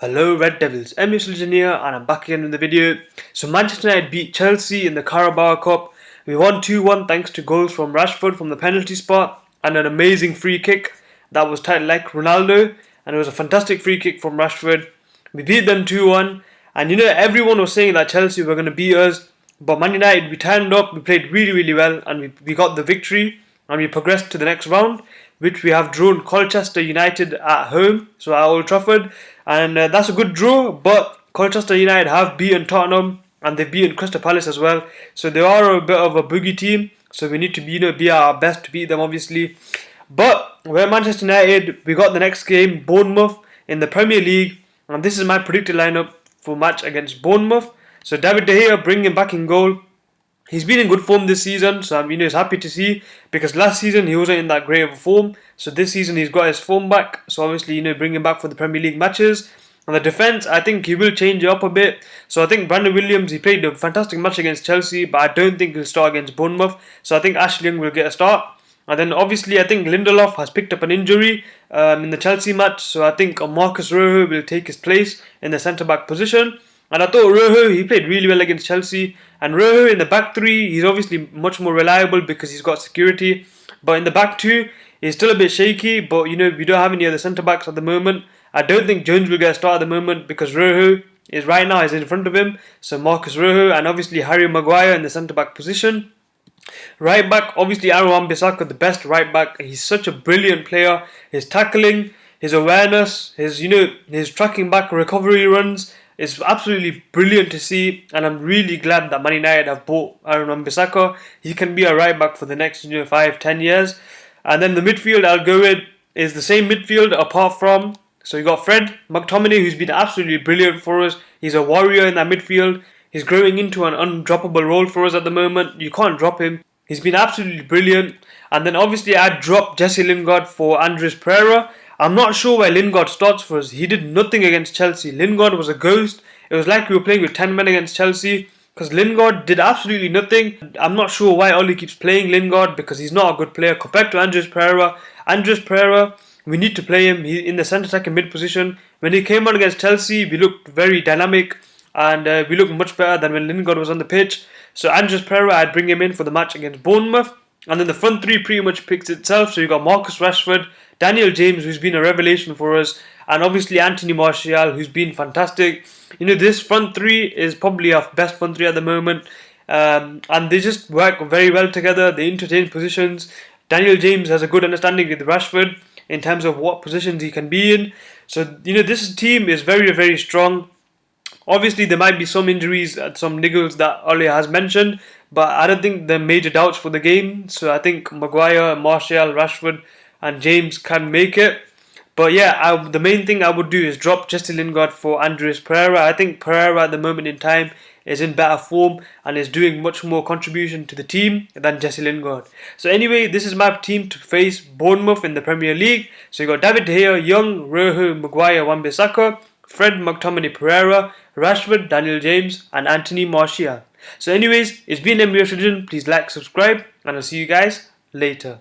Hello Red Devils, I'm here and I'm back again in the video. So Manchester United beat Chelsea in the Carabao Cup. We won 2-1 thanks to goals from Rashford from the penalty spot and an amazing free kick that was tight like Ronaldo, and it was a fantastic free kick from Rashford. We beat them 2-1, and everyone was saying that Chelsea were going to beat us, but Man United, we turned up, we played really well, and we got the victory and we progressed to the next round, which we have drawn Colchester United at home, so at Old Trafford. And that's a good draw, but Colchester United have beaten Tottenham and they've beaten Crystal Palace as well. So they are a bit of a boogie team. So we need to be at our best to beat them, obviously. But we're Manchester United. We got the next game, Bournemouth in the Premier League, and this is my predicted lineup for match against Bournemouth. So David De Gea, bring him back in goal. He's been in good form this season, so I'm it's happy to see, because last season he wasn't in that great of a form. So this season he's got his form back. So obviously bring him back for the Premier League matches. And the defence, I think he will change it up a bit. So I think Brandon Williams, he played a fantastic match against Chelsea, but I don't think he'll start against Bournemouth. So I think Ashley Young will get a start. And then obviously I think Lindelof has picked up an injury in the Chelsea match. So I think Marcus Rojo will take his place in the centre-back position. And I thought Rojo, he played really well against Chelsea. And Rojo in the back three, he's obviously much more reliable because he's got security. But in the back two, he's still a bit shaky. But we don't have any other centre backs at the moment. I don't think Jones will get a start at the moment because Rojo is right now is in front of him. So Marcus Rojo and obviously Harry Maguire in the centre back position. Right back, obviously Aaron Wan-Bissaka, the best right back. He's such a brilliant player. His tackling, his awareness, his tracking back recovery runs. It's absolutely brilliant to see, and I'm really glad that Man United have bought Aaron Wan-Bissaka. He can be a right back for the next 5-10 years. And then the midfield I'll go with is the same midfield apart from, so you got Fred McTominay, who's been absolutely brilliant for us. He's a warrior in that midfield. He's growing into an undroppable role for us at the moment. You can't drop him. He's been absolutely brilliant. And then obviously I dropped Jesse Lingard for Andres Pereira. I'm not sure why Lingard starts for us. He did nothing against Chelsea. Lingard was a ghost. It was like we were playing with 10 men against Chelsea, because Lingard did absolutely nothing. I'm not sure why Oli keeps playing Lingard, because he's not a good player compared to Andres Pereira. Andres Pereira, we need to play him. He's in the centre attack and mid position. When he came on against Chelsea, we looked very dynamic and we looked much better than when Lingard was on the pitch. So Andres Pereira, I'd bring him in for the match against Bournemouth. And then the front three pretty much picks itself. So you got Marcus Rashford, Daniel James, who's been a revelation for us, and obviously Anthony Martial, who's been fantastic. This front three is probably our best front three at the moment, and they just work very well together. They interchange positions. Daniel James has a good understanding with Rashford in terms of what positions he can be in. So this team is very strong. Obviously, there might be some injuries and some niggles that Ole has mentioned, but I don't think there are major doubts for the game. So I think Maguire, Martial, Rashford and James can make it. But yeah, the main thing I would do is drop Jesse Lingard for Andres Pereira. I think Pereira at the moment in time is in better form and is doing much more contribution to the team than Jesse Lingard. So anyway, this is my team to face Bournemouth in the Premier League. So you got David De Gea, Young, Rojo, Maguire, Wan-Bissaka, Fred McTominay Pereira, Rashford, Daniel James and Anthony Martial. So anyways, it's been NBA Religion. Please like, subscribe, and I'll see you guys later.